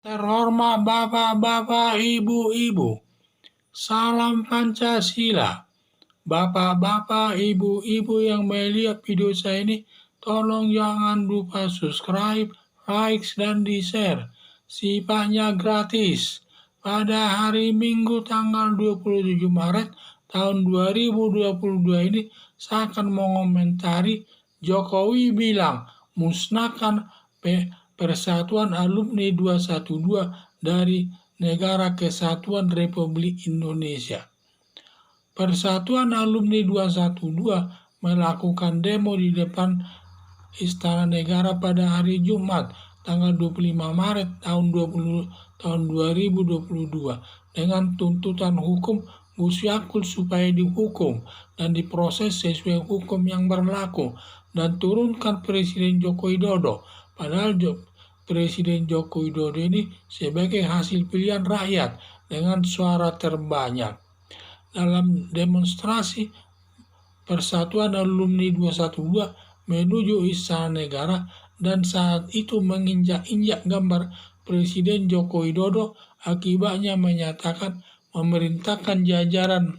Terhormat Bapak-Bapak, Ibu-Ibu, salam Pancasila. Bapak-bapak, Ibu-Ibu yang melihat video saya ini, tolong jangan lupa subscribe, like, dan di-share. Sifatnya gratis. Pada hari Minggu tanggal 27 Maret tahun 2022 ini, saya akan mengomentari Jokowi bilang musnahkan Persatuan Alumni 212 dari Negara Kesatuan Republik Indonesia. Persatuan Alumni 212 melakukan demo di depan Istana Negara pada hari Jumat, tanggal 25 Maret tahun 2022 dengan tuntutan hukum Gus Yakut supaya dihukum dan diproses sesuai hukum yang berlaku dan turunkan Presiden Joko Widodo. Padahal Presiden Joko Widodo ini sebagai hasil pilihan rakyat dengan suara terbanyak. Dalam demonstrasi Persatuan Alumni 212 menuju Istana Negara dan saat itu menginjak-injak gambar Presiden Joko Widodo, akibatnya menyatakan memerintahkan jajaran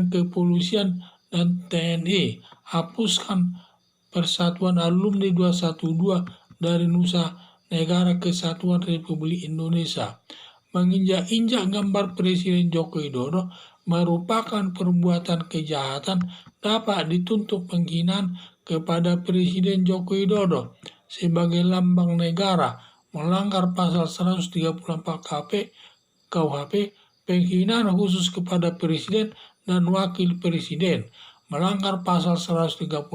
kepolisian dan TNI hapuskan Persatuan Alumni 212 dari Nusa Negara Kesatuan Republik Indonesia. Menginjak-injak gambar Presiden Joko Widodo merupakan perbuatan kejahatan, dapat dituntut penghinaan kepada Presiden Joko Widodo sebagai lambang negara, melanggar pasal 134 KUHP, penghinaan khusus kepada Presiden dan Wakil Presiden, melanggar pasal 134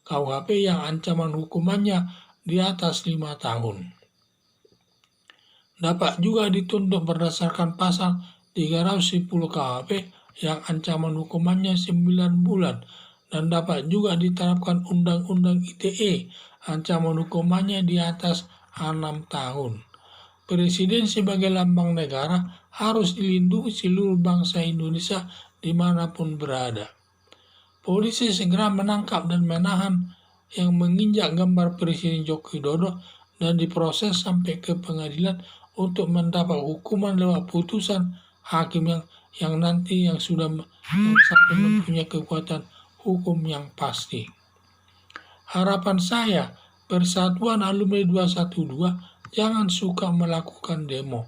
KUHP yang ancaman hukumannya di atas 5 tahun. Dapat juga dituntut berdasarkan pasal 310 KUHP yang ancaman hukumannya 9 bulan dan dapat juga diterapkan Undang-Undang ITE, ancaman hukumannya di atas 6 tahun. Presiden sebagai lambang negara harus dilindungi seluruh bangsa Indonesia dimanapun berada. Polisi segera menangkap dan menahan yang menginjak gambar Presiden Joko Widodo dan diproses sampai ke pengadilan untuk mendapat hukuman lewat putusan hakim yang sudah sampai mempunyai kekuatan hukum yang pasti. Harapan saya, Persatuan Alumni 212 jangan suka melakukan demo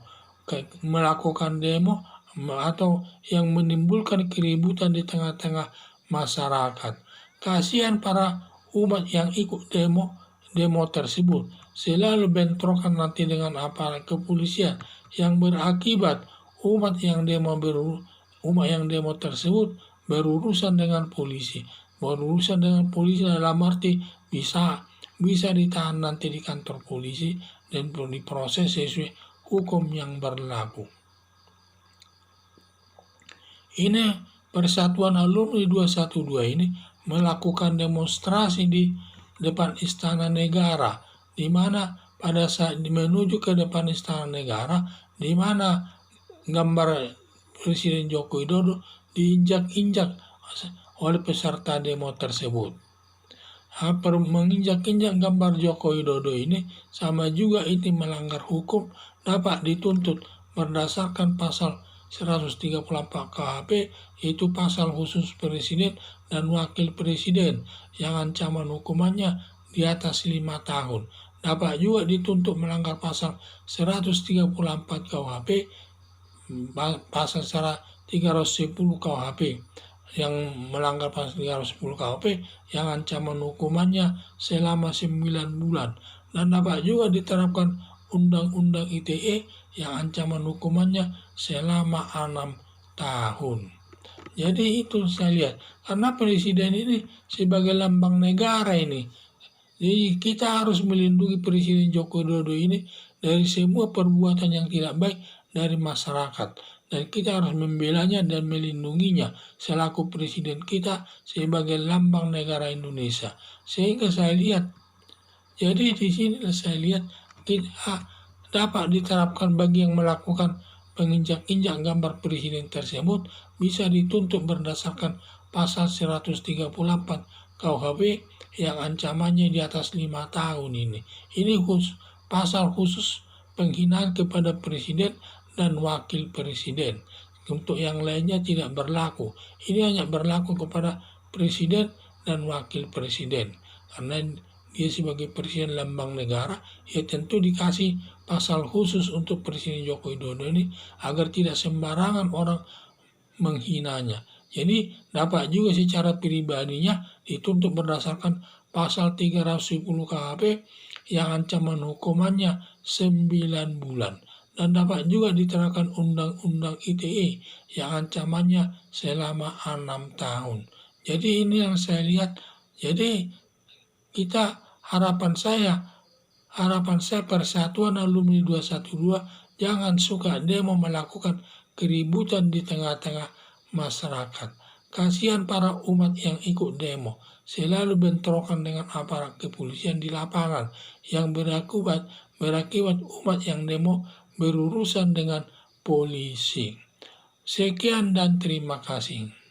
atau yang menimbulkan keributan di tengah-tengah masyarakat. Kasihan para umat yang ikut demo tersebut, selalu bentrokan nanti dengan aparat kepolisian yang berakibat umat yang demo tersebut berurusan dengan polisi. Berurusan dengan polisi dalam arti bisa ditahan nanti di kantor polisi dan diproses sesuai hukum yang berlaku. Ini Persatuan Alumni 212 ini melakukan demonstrasi di depan Istana Negara, di mana pada saat menuju ke depan Istana Negara, di mana gambar Presiden Joko Widodo diinjak-injak oleh peserta demo tersebut. Menginjak-injak gambar Joko Widodo ini sama juga ini melanggar hukum, dapat dituntut berdasarkan pasal 134 KUHP, yaitu pasal khusus Presiden dan Wakil Presiden yang ancaman hukumannya di atas 5 tahun. Dapat juga dituntut melanggar pasal 134 KUHP, pasal 310 KUHP yang melanggar pasal 310 KUHP yang ancaman hukumannya selama 9 bulan. Dan dapat juga diterapkan Undang-Undang ITE yang ancaman hukumannya selama 6 tahun. Jadi itu saya lihat, karena Presiden ini sebagai lambang negara ini, jadi kita harus melindungi Presiden Joko Widodo ini dari semua perbuatan yang tidak baik dari masyarakat. Dan kita harus membelanya dan melindunginya selaku Presiden kita sebagai lambang negara Indonesia. Sehingga saya lihat, jadi di sini saya lihat kita dapat diterapkan bagi yang melakukan penginjak-injak gambar Presiden tersebut bisa dituntut berdasarkan pasal 134 KUHP yang ancamannya di atas 5 tahun ini. Ini pasal khusus penghinaan kepada presiden dan wakil presiden. Untuk yang lainnya tidak berlaku. Ini hanya berlaku kepada presiden dan wakil presiden. Karena dia sebagai presiden lambang negara, ya tentu dikasih pasal khusus untuk Presiden Joko Widodo ini agar tidak sembarangan orang menghinanya. Jadi dapat juga secara pribadinya dituntut berdasarkan pasal 310 KHP yang ancaman hukumannya 9 bulan. Dan dapat juga diterapkan Undang-Undang ITE yang ancamannya selama 6 tahun. Jadi ini yang saya lihat. Jadi kita harapan saya Persatuan Alumni 212 jangan suka demo melakukan keributan di tengah-tengah masyarakat. Kasihan para umat yang ikut demo, selalu bentrokan dengan aparat kepolisian di lapangan yang berakibat umat yang demo berurusan dengan polisi. Sekian dan terima kasih.